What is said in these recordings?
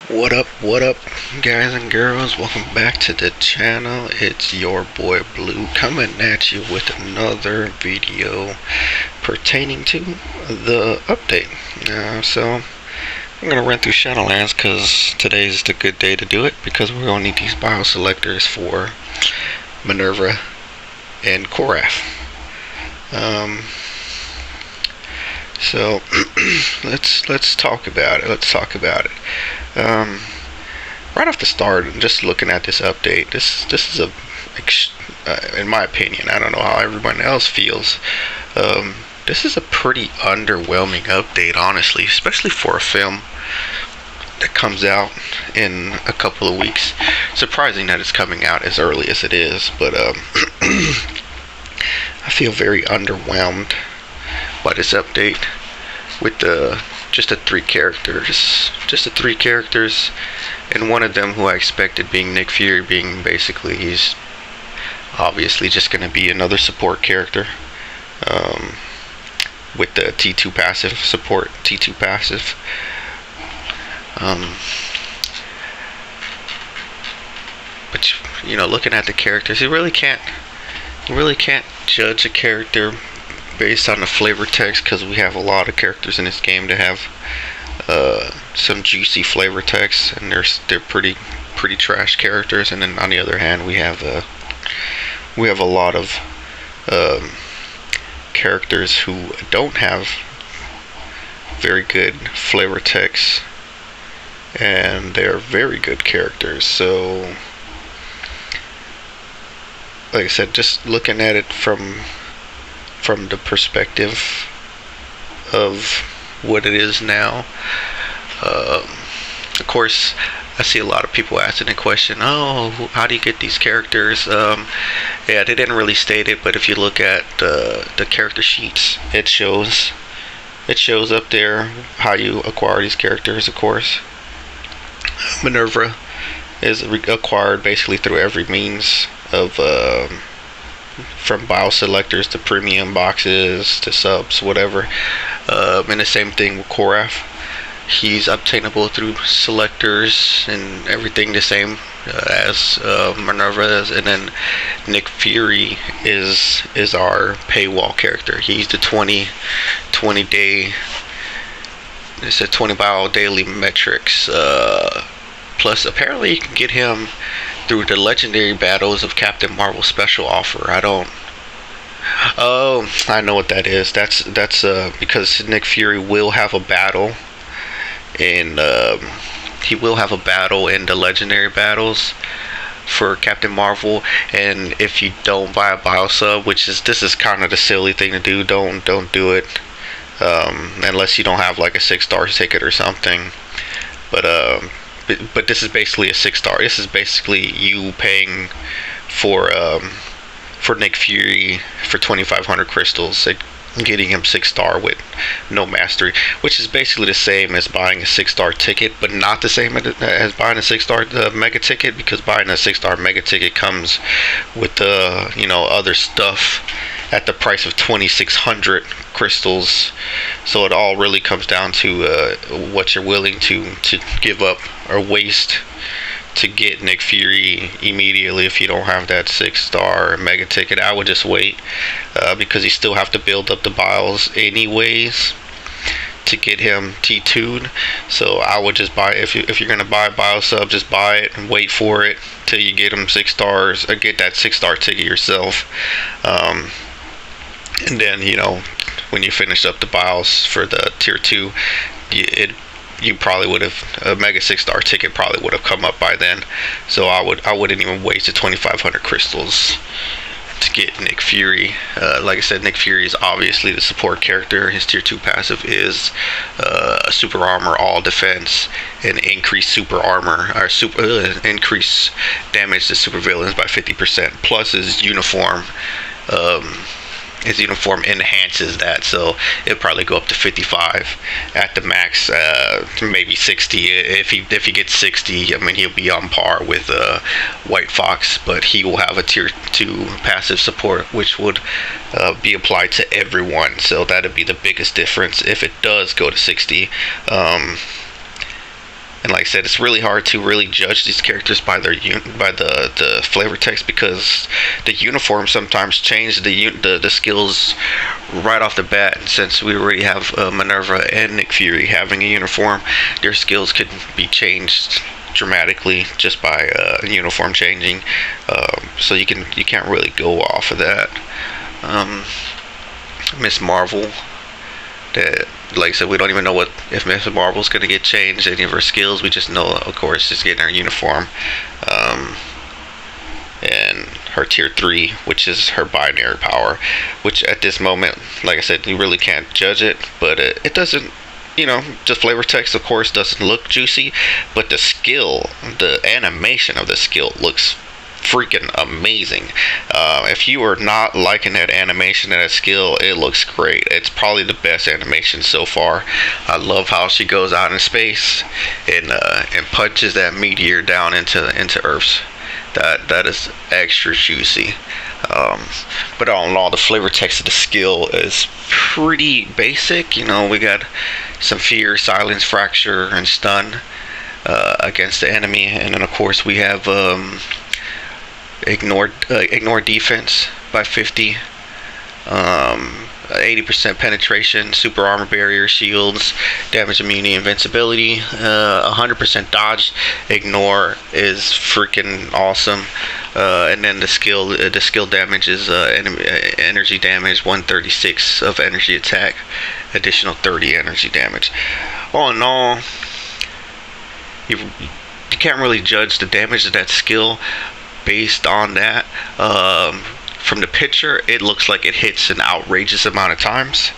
What up, guys and girls? Welcome back to the channel. It's your boy Blue coming at you with another video pertaining to the update. So I'm gonna run through Shadowlands because today's the good day to do it, because we're gonna need these bio selectors for Minerva and Korath. So let's talk about it. Right off the start, just looking at this update, this is in my opinion, I don't know how everyone else feels. This is a pretty underwhelming update, honestly, especially for a film that comes out in a couple of weeks. Surprising that it's coming out as early as it is, but I feel very underwhelmed by this update with just the three characters, and one of them who I expected being Nick Fury, being basically he's obviously just going to be another support character with the T2 passive support. But you know, looking at the characters, you really can't judge a character based on the flavor text, because we have a lot of characters in this game that have some juicy flavor text, and they're pretty trash characters. And then on the other hand, we have a lot of characters who don't have very good flavor text, and they're very good characters. So like I said, just looking at it from the perspective of what it is now, of course I see a lot of people asking the question, oh, how do you get these characters? Yeah, they didn't really state it, but if you look at the character sheets, it shows up there how you acquire these characters. Of course, Minerva is acquired basically through every means of from bio selectors to premium boxes to subs, whatever. And the same thing with Korath. He's obtainable through selectors and everything, the same as Minerva is. And then Nick Fury is our paywall character. He's the 20 day. It's a 20 bio daily metrics. Plus, apparently, you can get him through the legendary battles of Captain Marvel special offer. Oh, I know what that is. That's because Nick Fury will have a battle, and he will have a battle in the legendary battles for Captain Marvel. And if you don't buy a bio sub, this is kind of the silly thing to do. Don't do it unless you don't have like a 6-star ticket or something. But this is basically a 6-star. This is basically you paying for Nick Fury for 2,500 crystals, getting him 6-star with no mastery, which is basically the same as buying a 6-star ticket, but not the same as buying a 6-star mega ticket, because buying a 6-star mega ticket comes with other stuff at the price of 2,600 crystals. So it all really comes down to what you're willing to give up or waste to get Nick Fury immediately. If you don't have that 6-star mega ticket, I would just wait, because you still have to build up the bios anyways to get him T2'd. So I would just buy, if you're gonna buy a bio sub, just buy it and wait for it till you get him 6 stars, or get that 6-star ticket yourself. And then, when you finish up the bios for the tier 2, you probably would have, a mega 6-star ticket probably would have come up by then. So I wouldn't even waste the 2,500 crystals to get Nick Fury. Like I said, Nick Fury is obviously the support character. His tier 2 passive is super armor, all defense, and increase super armor, or increase damage to super villains by 50%. Plus his uniform. His uniform enhances that, so it'll probably go up to 55 at the max, maybe 60. If he gets 60, I mean, he'll be on par with White Fox, but he will have a tier 2 passive support, which would be applied to everyone. So that'd be the biggest difference if it does go to 60. And like I said, it's really hard to really judge these characters by their by the flavor text, because the uniform sometimes change the skills right off the bat. And since we already have Minerva and Nick Fury having a uniform, their skills could be changed dramatically just by uniform changing. So you can't really go off of that. Miss Marvel, that, like I said, we don't even know what if Miss Marvel's gonna get changed, any of her skills. We just know, of course, she's getting her uniform, and her tier 3, which is her binary power, which at this moment, like I said, you really can't judge it, but it doesn't, the flavor text, of course, doesn't look juicy, but the skill, the animation of the skill looks freaking amazing. If you are not liking that animation and that skill, it looks great. It's probably the best animation so far. I love how she goes out in space and punches that meteor down into Earth's. That is extra juicy. But all in all, the flavor text of the skill is pretty basic. We got some fear, silence, fracture, and stun against the enemy, and then of course we have ignore defense by 50, 80% penetration, super armor barrier, shields, damage immunity, invincibility, 100% dodge. Ignore is freaking awesome. And then the skill damage is energy damage, 136 of energy attack, additional 30 energy damage. All in all, you can't really judge the damage of that skill based on that. From the picture, it looks like it hits an outrageous amount of times.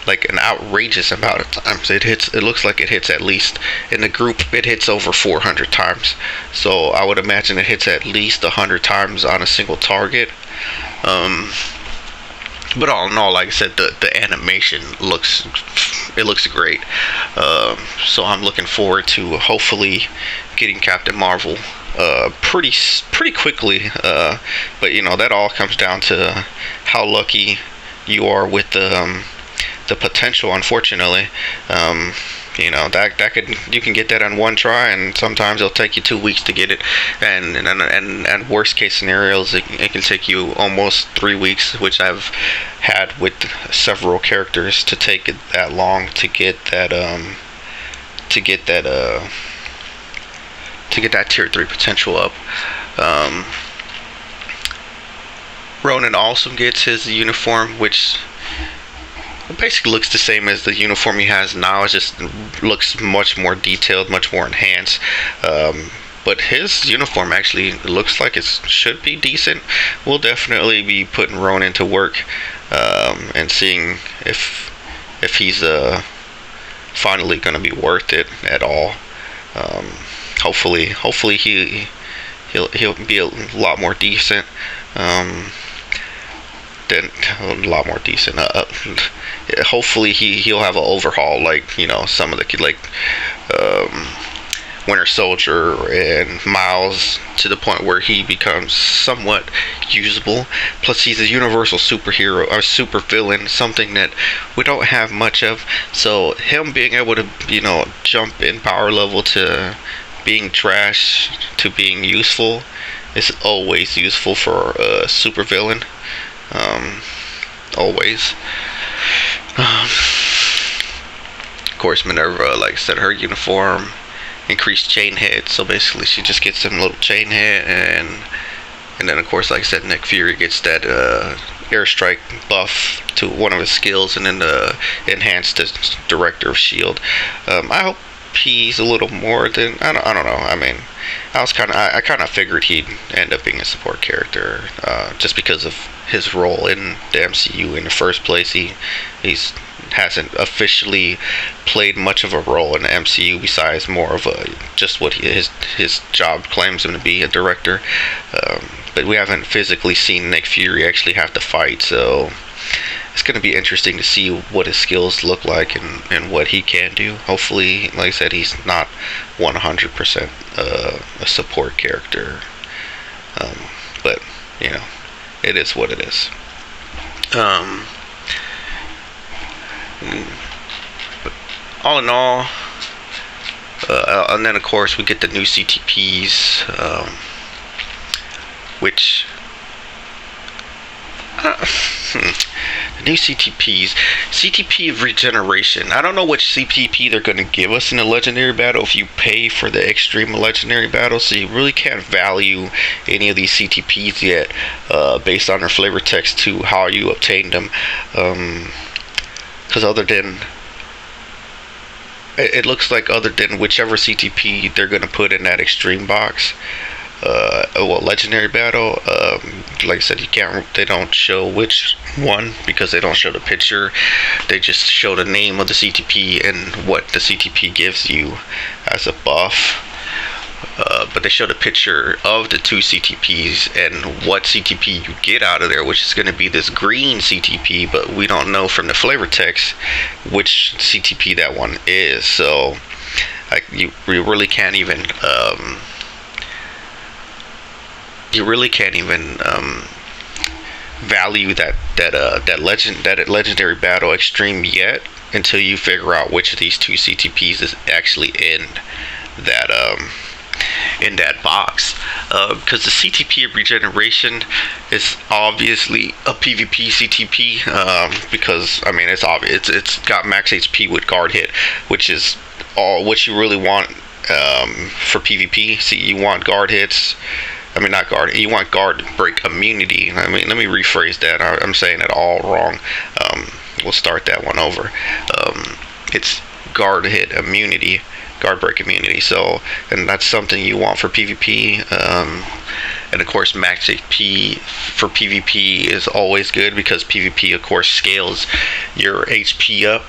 Like an outrageous amount of times. It looks like it hits, at least in the group, it hits over 400 times. So I would imagine it hits at least 100 times on a single target. But all in all, like I said, the animation looks great. So I'm looking forward to hopefully getting Captain Marvel pretty quickly. But that all comes down to how lucky you are with the potential. Unfortunately, you can get that on one try, and sometimes it'll take you 2 weeks to get it, and worst case scenarios, it can take you almost 3 weeks, which I've had with several characters, to take it that long to get that tier 3 potential up. Ronan also gets his uniform, which basically looks the same as the uniform he has now. It just looks much more detailed, much more enhanced. But his uniform actually looks like it should be decent. We'll definitely be putting Ronan to work, and seeing if he's finally going to be worth it at all. Hopefully he'll be a lot more decent. Hopefully he'll have an overhaul, like some of the Winter Soldier and Miles, to the point where he becomes somewhat usable. Plus, he's a universal superhero, or super villain, something that we don't have much of. So him being able to jump in power level to being trash to being useful is always useful for a super villain. Always. Of course, Minerva, like I said, her uniform increased chain hit, so basically she just gets some little chain hit, and then of course, like I said, Nick Fury gets that airstrike buff to one of his skills, and then the enhanced director of shield. I hope he's a little more than, I don't know. I mean, I kind of figured he'd end up being a support character, just because of his role in the MCU in the first place. He hasn't officially played much of a role in the MCU, besides more of just what his job claims him to be, a director. But we haven't physically seen Nick Fury actually have to fight, so it's going to be interesting to see what his skills look like and what he can do. Hopefully, like I said, he's not 100% a support character. But, it is what it is. But all in all, And then of course we get the new CTPs, which the new CTP of regeneration. I don't know which CTP they're going to give us in a legendary battle if you pay for the extreme legendary battle, so you really can't value any of these CTPs yet, based on their flavor text to how you obtain them, because it looks like other than whichever CTP they're going to put in that extreme box, legendary battle, like I said, they don't show which one because they don't show the picture. They just show the name of the CTP and what the CTP gives you as a buff. But they show the picture of the two CTPs and what CTP you get out of there, which is going to be this green CTP, but we don't know from the flavor text which CTP that one is. So you really can't even value that legendary battle extreme yet until you figure out which of these two CTPs is actually in that box, because the CTP of regeneration is obviously a PvP CTP, because I mean it's obvious, it's got max HP with guard hit, which is all what you really want for PvP. See, you want guard hits. I mean, not guard. You want guard break immunity. I mean, let me rephrase that. I'm saying it all wrong. We'll start that one over. It's guard hit immunity, guard break immunity. So, and that's something you want for PvP. And of course, max HP for PvP is always good because PvP, of course, scales your HP up.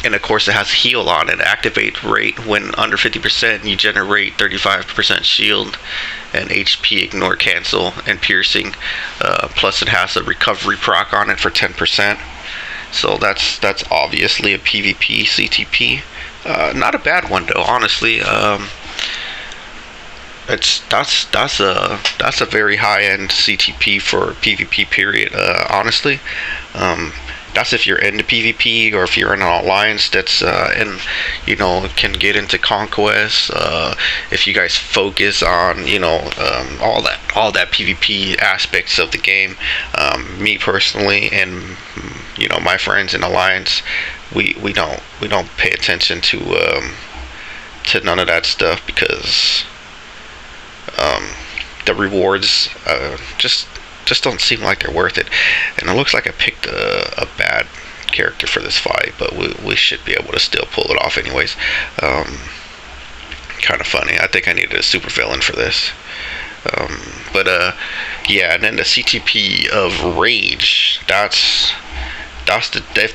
And of course it has heal on it. Activate rate when under 50%, you generate 35% shield and HP, ignore, cancel, and piercing. Plus it has a recovery proc on it for 10%. So that's obviously a PvP CTP. Not a bad one though, honestly. That's a very high end CTP for PvP period. Honestly. That's if you're into PvP, or if you're in an alliance that's can get into conquest. If you guys focus on all that PvP aspects of the game. Me personally, and my friends in alliance, we don't pay attention to none of that stuff because the rewards just don't seem like they're worth it. And it looks like I picked a bad character for this fight, but we should be able to still pull it off anyways. Kind of funny. I think I needed a super villain for this. Yeah, and then the CTP of Rage, if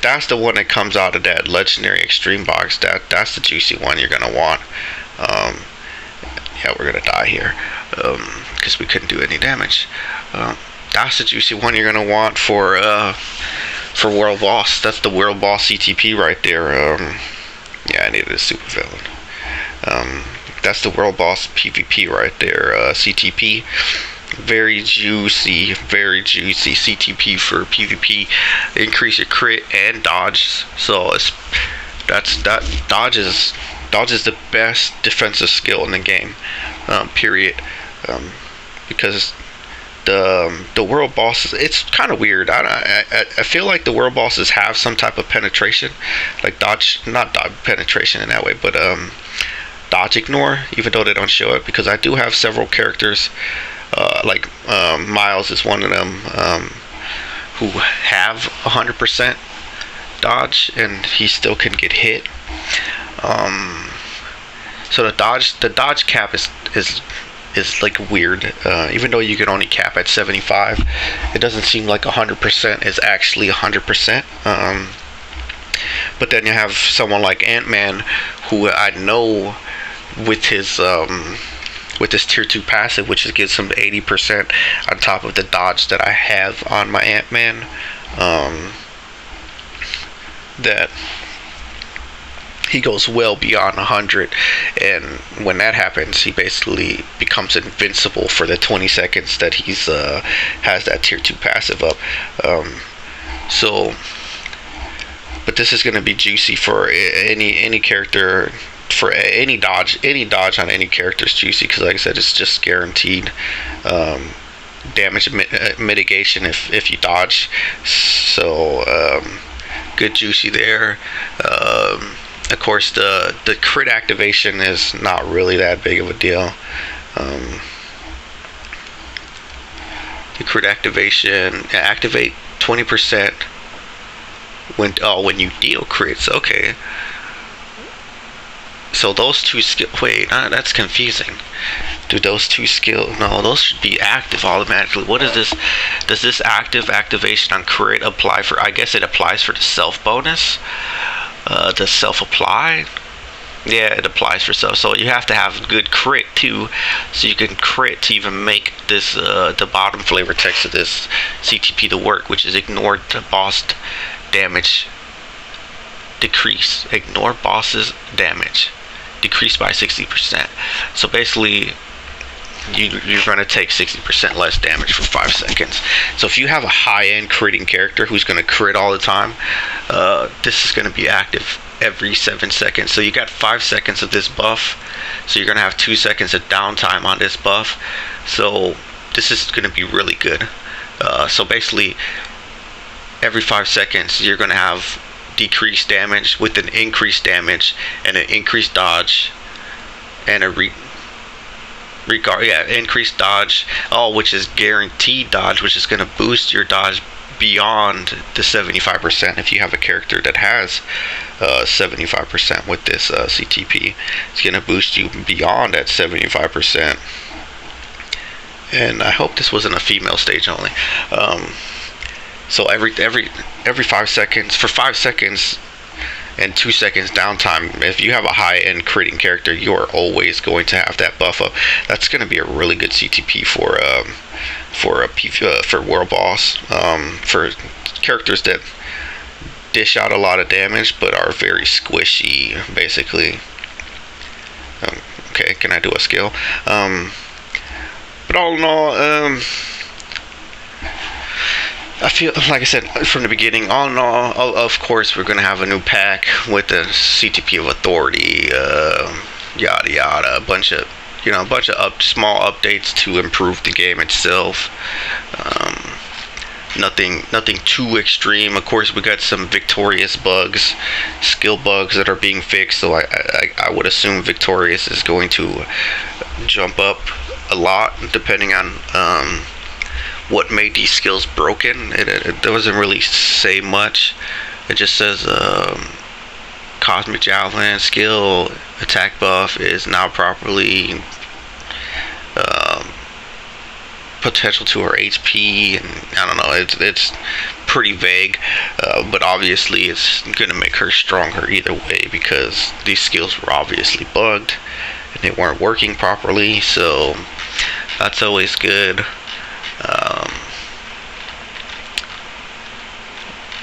that's the one that comes out of that legendary extreme box, that's the juicy one you're gonna want. Yeah, we're gonna die here because we couldn't do any damage. That's the juicy one you're gonna want for World Boss. That's the World Boss CTP right there. Yeah, I needed a super villain. That's the World Boss PvP right there. CTP, very juicy CTP for PvP. Increase your crit and dodge. So dodge is the best defensive skill in the game. Period. Because the world bosses, it's kind of weird. I feel like the world bosses have some type of penetration, like not dodge penetration in that way, but dodge ignore, even though they don't show it. Because I do have several characters, like Miles is one of them, who have 100% dodge, and he still can get hit. So the dodge cap is like weird, even though you can only cap at 75. It doesn't seem like 100% is actually 100%. But then you have someone like Ant-Man, who I know with his tier 2 passive, which gives him 80% on top of the dodge that I have on my Ant-Man, that he goes well beyond 100, and when that happens, he basically becomes invincible for the 20 seconds that he's has that tier 2 passive up. But this is going to be juicy for any character for any dodge on any character is juicy, because like I said, it's just guaranteed damage mitigation if you dodge. So good juicy there. Of course, the crit activation is not really that big of a deal. The crit activation, activate 20% when you deal crits. Okay. So those two skill. Wait, that's confusing. Do those two skill? No, those should be active automatically. What is this? Does this activation on crit apply for? I guess it applies for the self bonus. The self apply. Yeah, it applies for self. So you have to have good crit too, so you can crit to even make this the bottom flavor text of this CTP to work, which is ignore the boss damage decrease. Ignore boss's damage decrease by 60%. So basically, you're going to take 60% less damage for 5 seconds. So if you have a high-end critting character who's going to crit all the time, this is going to be active every 7 seconds. So you got 5 seconds of this buff, so you're going to have 2 seconds of downtime on this buff. So this is going to be really good. So basically, every 5 seconds you're going to have decreased damage with an increased damage and an increased dodge and a increased dodge, which is guaranteed dodge, which is going to boost your dodge beyond the 75%. If you have a character that has 75% with this CTP, it's going to boost you beyond that 75%. And I hope this wasn't a female stage only. So every 5 seconds, for 5 seconds and 2 seconds downtime, if you have a high-end critting character, you are always going to have that buff up. That's going to be a really good CTP for world boss, for characters that dish out a lot of damage but are very squishy, basically. Okay, can I do a skill? But all in all, I feel, like I said from the beginning, all in all, of course, we're going to have a new pack with the CTP of Authority, yada yada, a bunch of small updates to improve the game itself. Nothing too extreme. Of course, we got some Victorious bugs, skill bugs that are being fixed. So I would assume Victorious is going to jump up a lot, depending on what made these skills broken. It doesn't really say much. It just says Cosmic Javelin skill attack buff is now properly potential to her HP, and I don't know, it's pretty vague, but obviously it's gonna make her stronger either way, because these skills were obviously bugged and they weren't working properly. So that's always good.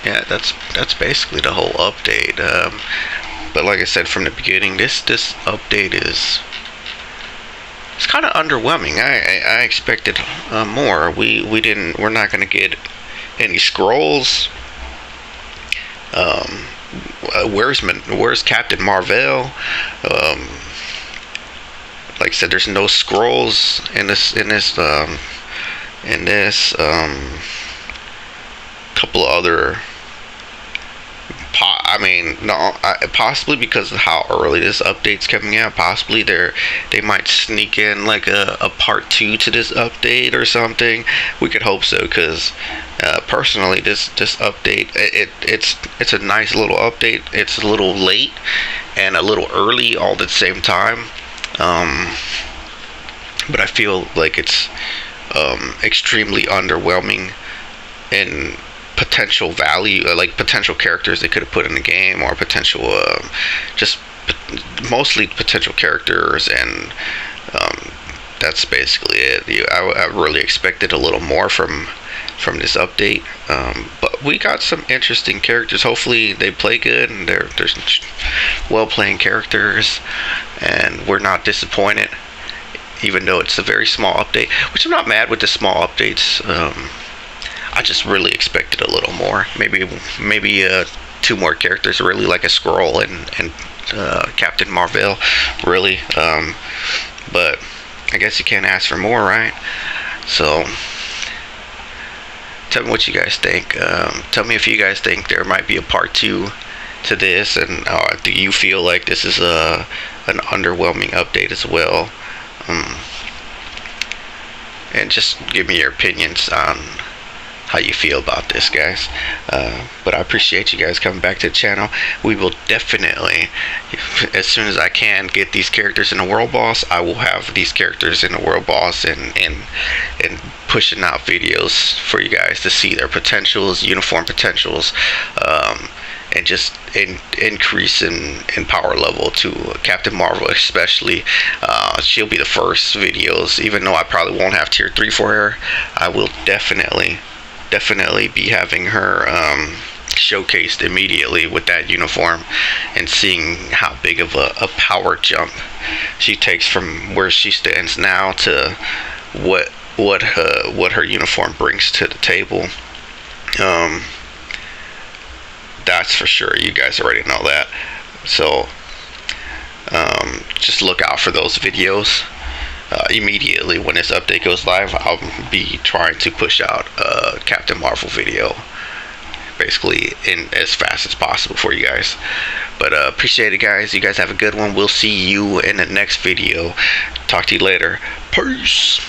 Yeah, that's basically the whole update. But like I said from the beginning, this update it's kind of underwhelming. I expected more. We're not gonna get any scrolls. Where's Captain Marvel? Like I said, there's no scrolls in this couple of other. Possibly because of how early this update's coming out. Possibly they might sneak in like a part 2 to this update or something. We could hope so, because personally, this update, it's a nice little update. It's a little late and a little early all at the same time. But I feel like it's extremely underwhelming in potential value, like potential characters they could have put in the game, or potential mostly potential characters, and that's basically it. I really expected a little more from this update, but we got some interesting characters. Hopefully they play good, and there's well playing characters, and we're not disappointed, even though it's a very small update, which I'm not mad with the small updates. I just really expected a little more. Maybe 2 more characters, really like a scroll, and Captain Marvel, really. But I guess you can't ask for more, right? So tell me what you guys think. Tell me if you guys think there might be a part 2 to this, and do you feel like this is an underwhelming update as well? And just give me your opinions on how you feel about this, guys. But I appreciate you guys coming back to the channel. We will definitely, as soon as I can, get these characters in the World Boss. I will have these characters in the World Boss and pushing out videos for you guys to see their potentials, uniform potentials, and just increase in power level to Captain Marvel, especially. She'll be the first videos, even though I probably won't have tier 3 for her. I will definitely be having her showcased immediately with that uniform, and seeing how big of a power jump she takes from where she stands now to what her uniform brings to the table. That's for sure. You guys already know that. So just look out for those videos. Immediately when this update goes live, I'll be trying to push out a Captain Marvel video, basically in as fast as possible for you guys. But appreciate it, guys. You guys have a good one. We'll see you in the next video. Talk to you later. Peace.